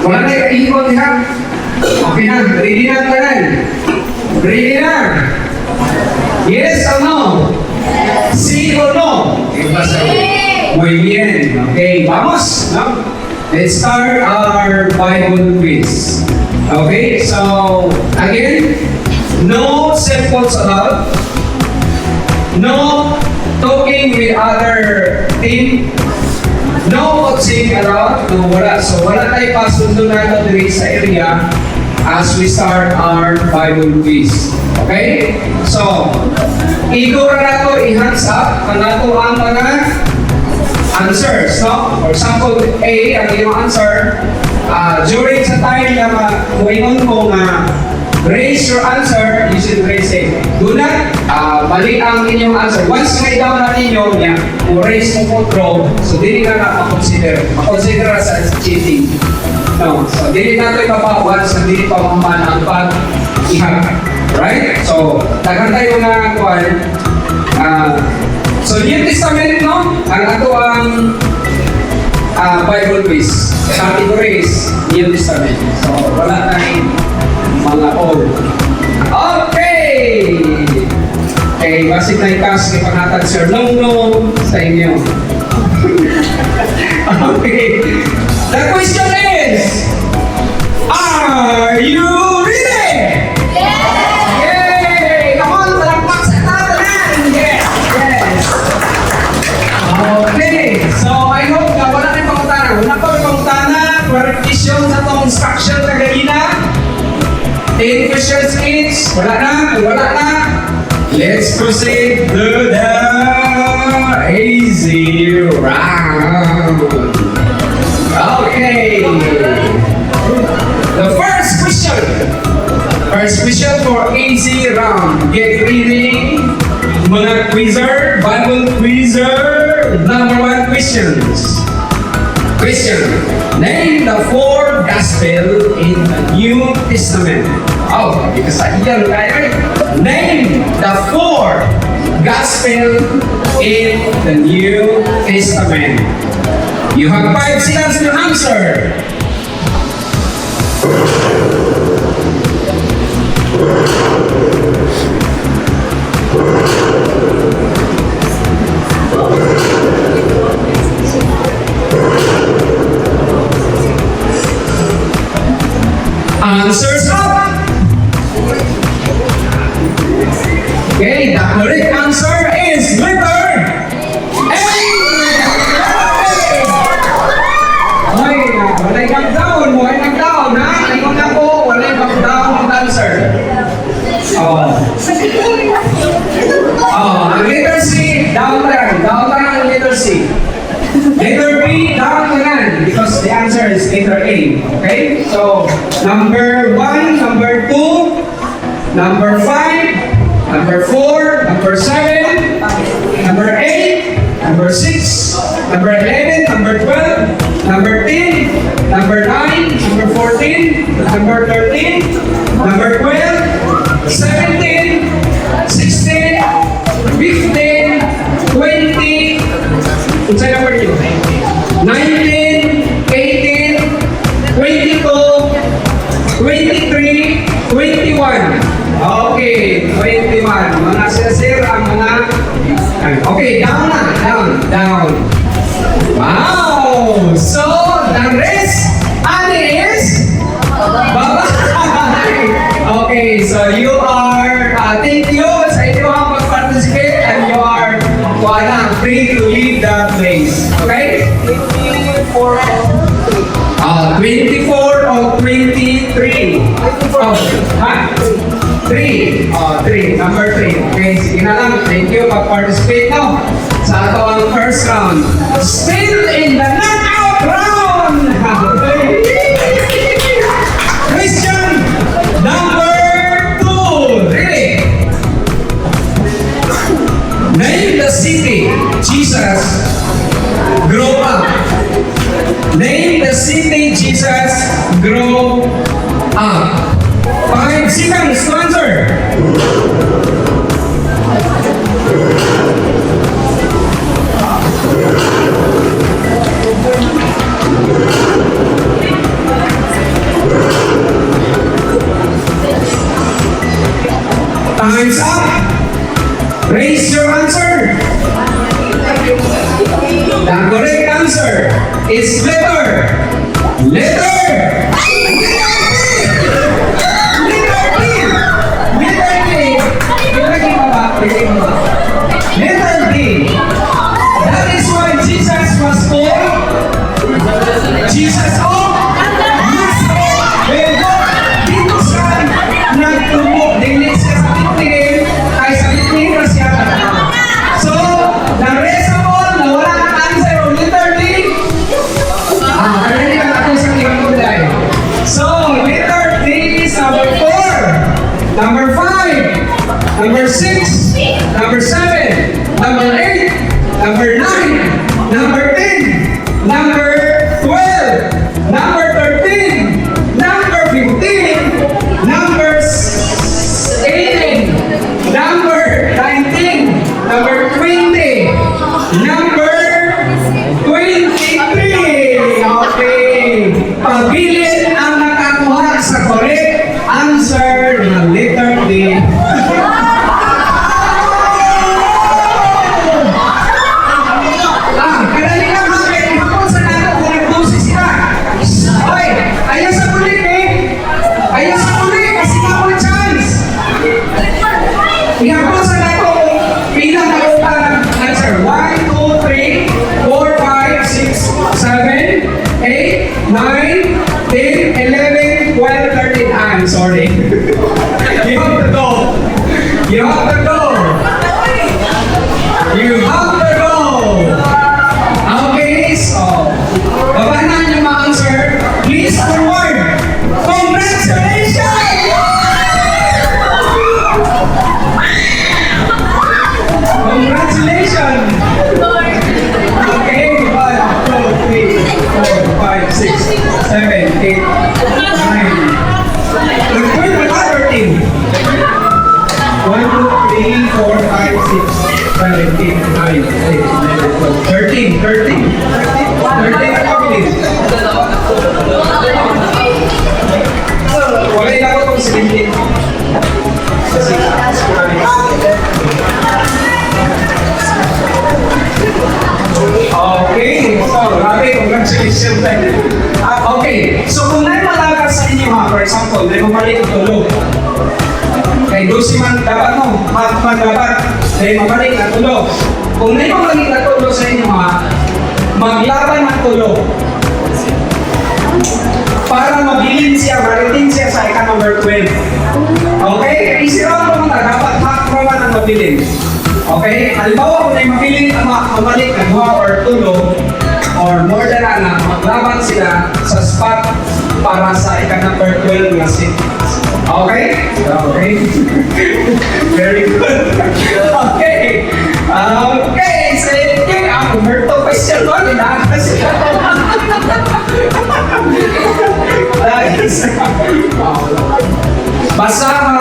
Wala na ikot ha. Okay na, ready na tanan. Ready na. Yes or no? Sí or no? Muy bien. Okay, vamos. No? Let's start our Bible quiz. Okay, so again, no cell phones allowed. No talking with other team. No coaching allowed. No, wala. So wala tayo pasundo na dito sa area as we start our Bible quiz. Okay? So, igura na to i-hands up kanato ang mga answers, no? For example, A, ang iyong answer, during sa time na kuingon ko na raise your answer, you should raise it. Do not, mali ang inyong answer. Once may down na ninyo, raise mo po throw, so dili ka na makonsider sa cheating. No, so dili na ito ipapawan, so dili pa maman ang pag-ihag. Right? So, tagan tayo na kuwan. So, New Testament, no? Ang ato ang Bible quiz. Categories, New Testament. So, wala tayong mga old. Okay! Okay, basic na ikas kay panghatag Sir Nong sa inyo. Okay. The question is, are you ready? Yay! Come on, palakpak sa tatanan! Yes! Yes! Okay, so I hope na wala na yung pangutana. Wala pa yung pangutana, clarification sa itong instruction na ganina. 10 questions each. Wala na, wala na. Let's proceed to the easy round. Okay. The first question. First question for easy round. Get ready, mga quizzer, Bible quizzer. Number 1 questions. Question. Name the 4 gospel in the New Testament. Oh, because I hear right? Name the 4 gospel in the New Testament. You have 5 seconds to answer. Answers up! Okay, the correct answer is letter A! Okay, walay nag-down, ha? Ayun na po, walay nag-down ang answer. Ang letter C, down ang letter C. Letter B, down lang, because the answer is letter A. Okay? So, number 1, number 2, number 5, number 4, number 7, number 8, number 6, number 11, number 12, number 10, number 9, number 14, number 13, number 12, 17, 16, 15, 20, what's that number 2? 19, 18, 22, 23, 21. Okay, 21. Mga sir ang mga... Okay, down na. Down. Wow! So, the rest, is... Bye-bye! Okay, so you are... thank you sa inyo ang mag-participate and you are free to leave the place. Okay? 24 or 23. 3. 3. Number 3. Okay, sige na lang. Thank you. Mag-participate now sa ato ang first round. Still in the knockout round! Question number 2. Really? Name the city Jesus grew up. Name the city Jesus grew up. 5 seconds to answer. Pabilin ang nakakuha sa correct answer ng letter D. Kadali lang hapit. Hapon sa nato kung nag-dosis sila. Hoy, ayaw sa kulit eh. Ayaw sa kulit kasi nga mo chance. Ihapon sa nato kung pila na utang answer. 1, 2, 3, 4, 5, 6, 7, 8, 9, 10, 11, 12, 13. I'm sorry. You have to go. You have to go. You have to go. Okay, so baba na yung mga answer. Please forward. Congratulations! Congratulations! Okay, 1, 2, 3, 4, 5, 6, 7, 8, 9. Nag-point mo na 13. 1, 2, 3, 4, 5, 6, 7, 8, 9, 10, 11, 12, 13. 13 na kami. Wala yung ako itong 17. Kasi, okay, so, grabe, congratulations. Okay, so kung naimalagay sa inyo ha, for example, may mabalik ang tulog. Kay dosi man dapat no, man dapat, may mabalik ang tulog. Kung may mabalik ang tulog sa inyo ha, maglaban ang tulog. Para mabilin siya, maritin siya sa ika number 12. Okay? Easy lang naman na, dapat hakrawan ang mabilin. Okay? Halimbawa kung may mabilin ang mabalik ang duha or tulog, or more than anak, maglaban sila sa spot para sa ika number 12 na seat. Okay? Okay. Very good. Okay. Okay. Sige, ako Berto question ko, inakas siya. Basa ka,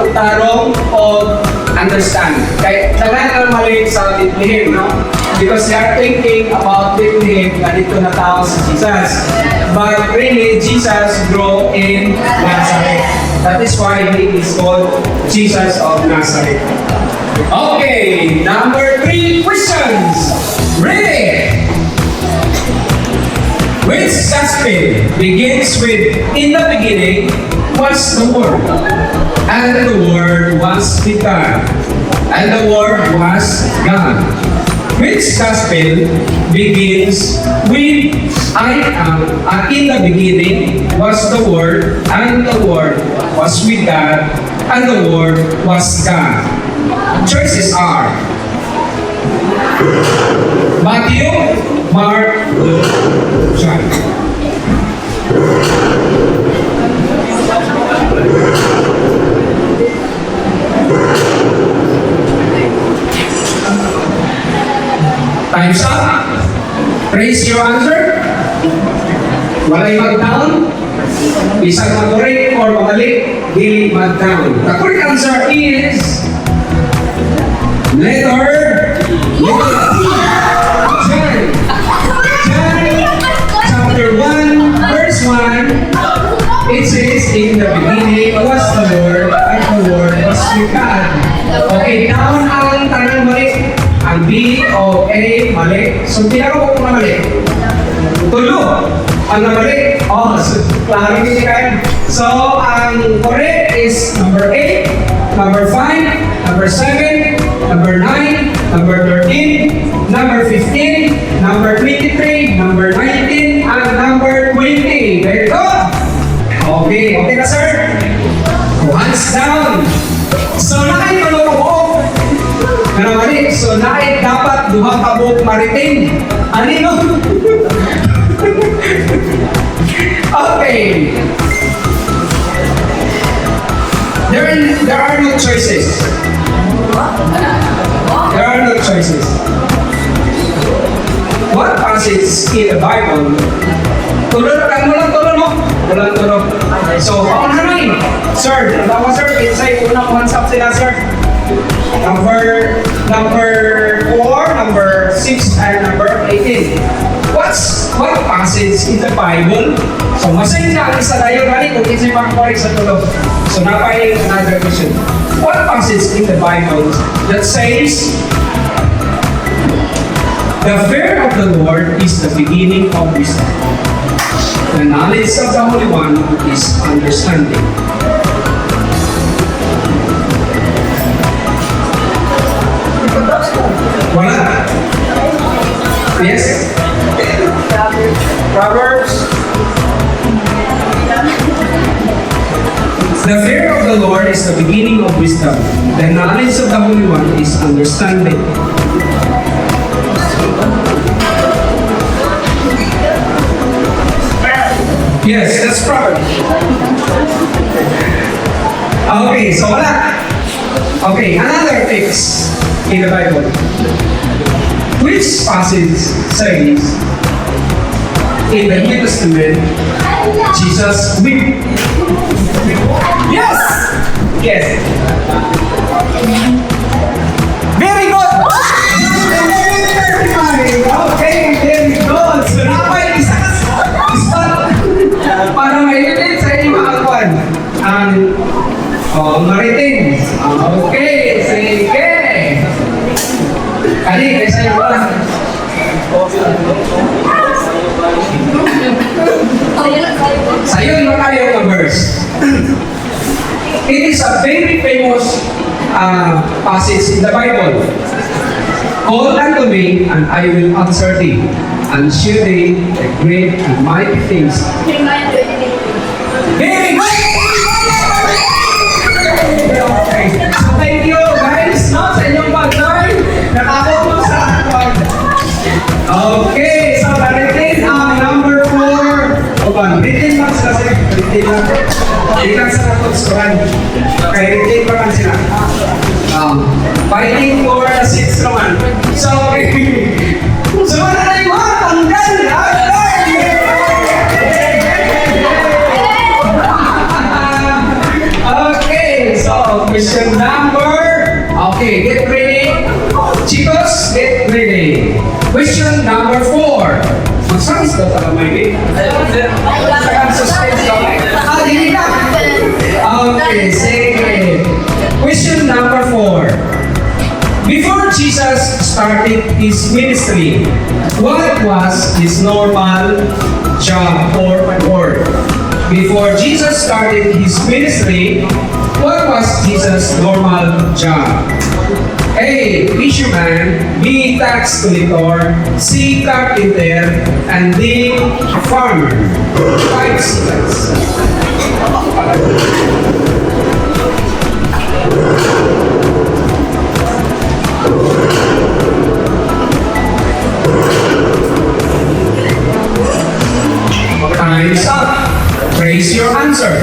utarong, o understand. Kaya tagal na mali sa Bethlehem, no? Because they are thinking about Bethlehem na dito na tao si Jesus. But really, Jesus grew in Nazareth. That is why he is called Jesus of Nazareth. Okay, number 3 questions. Ready? Which gospel begins with, in the beginning was the Word, and the Word was with God, and the Word was God. Which gospel begins with, in the beginning was the Word, and the Word was with God, and the Word was God. Choices are Matthew, Mark, Luke, John. Time's up. Raise your answer. Walay mag-down. Isang mag-correct or mabalik, di mag-down. The correct answer is letter John. Chapter 1, verse 1. It says, in the beginning was the Word, and the Word was with God. Okay, down ang tanong mali. Ang B o A, mali. So, tinaro ko na mali. Tulo. Ang mali. Oh, so, clarity kayo. So, ang correct is number 8, number 5, number 7, number 9, number 13, number 15, number 23, number 19, and number 20. Very good. Okay, okay na sir? Hands down. So, nakay ko Karamali, so naik dapat duha ka buok mariting. Anino? Okay. There are no choices. There are no choices. What passage in the Bible? Tulog mo lang, tulog mo. Tulog. So, paunahan sir, natawa sir, insay unang one-stop sila sir. Number 4, number 6, and number 18. What passage in the Bible So, masayin na ang isa tayo, gani, kung isip ang correct sa tulog. So, napay another question. What passage in the Bible that says, the fear of the Lord is the beginning of wisdom. The knowledge of the Holy One is understanding. Wala. Yes? Proverbs. The fear of the Lord is the beginning of wisdom. The knowledge of the Holy One is understanding. Yes, that's Proverbs. Okay, so wala. Okay, another text in the Bible. Which passage says in the New Testament Jesus wept? Yes! Yes. Very good! Okay, very good. So, napay isa para mailit sa inyo mga kwan. Mariting. Okay, sige. Kali, kayo sa'yo ba? Sa'yo yung tayo ng verse. It is a very famous passage in the Bible. Call unto me, and I will answer thee, and show thee the great and mighty things. Very good! Okay. So thank you guys, no? Sa inyong pag-learn. Nakakot mo sa akin. Okay, so naritin ang number 4. O ba, written lang sila sila. Written lang. Hindi lang sa natutunan. Okay, written pa lang sila. Fighting for the 6th naman. So, okay. So, wala na yung mga tanggal. Okay, so question number. Okay, get ready. Chicos, get ready. Question number 4. Magsayos daw talaga may Sagan suspense daw. Hindi na. Okay, sige. Question number 4. Before Jesus started his ministry, what was his normal job or work? Before Jesus started his ministry, what was Jesus' normal job? A. Fisherman, B. Tax collector, C. Carpenter, and D. Farmer. 5 seconds. Time's up. Raise your answer.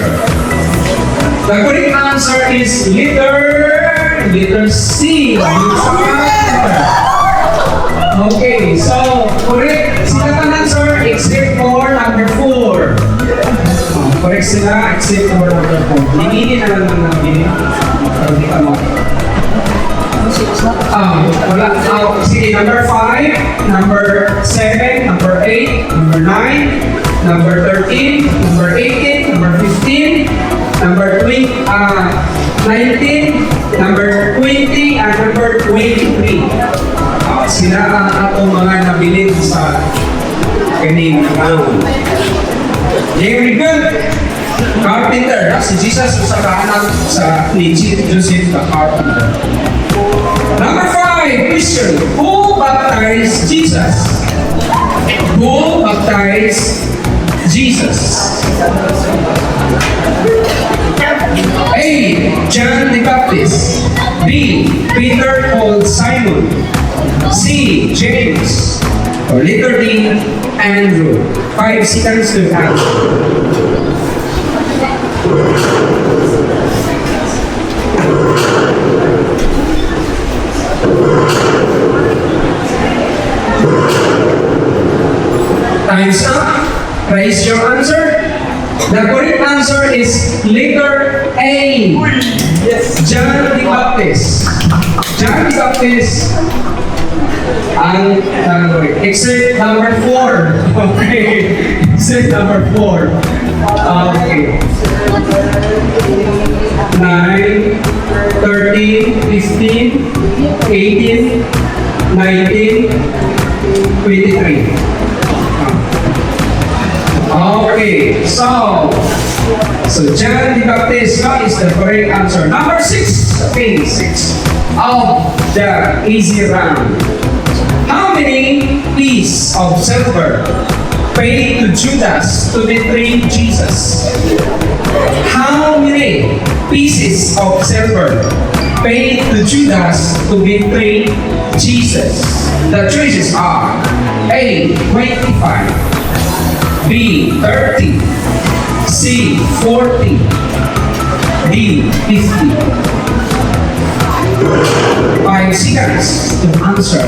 The correct answer is letter C. Okay, so correct sila ang answer except for number 4. Correct sila except for number 4. Hinili na lang namin. Pero di ka mo. Wala. Sige, number 5, number 7, number 8, number 9, number 13, number 18, number 15, number 19, number 20, and number 23. Sila ang akong mga nabilin sa kaning round. Very good. Carpenter. Si Jesus sa kahanan sa ni Joseph the Carpenter. Number 5, question. Who baptized Jesus? Who baptized Jesus? A. John the Baptist. B. Peter called Simon. C. James. Or letter D. Andrew. 5 seconds to answer. Time's up. Raise your answer. The correct answer is letter A. Yes. John the Baptist. John the Baptist. Ang except number 4. Okay. Set number 4. Okay. 9, 13, 15, 18, 19, 23. Okay, so John the Baptist is the correct answer. Number 6. Okay, 6 of the easy round. How many pieces of silver paid to Judas to betray Jesus? How many pieces of silver paid to Judas to betray Jesus? The choices are A. 25, B. 30, C. 40, D. 50. 5 seconds to answer.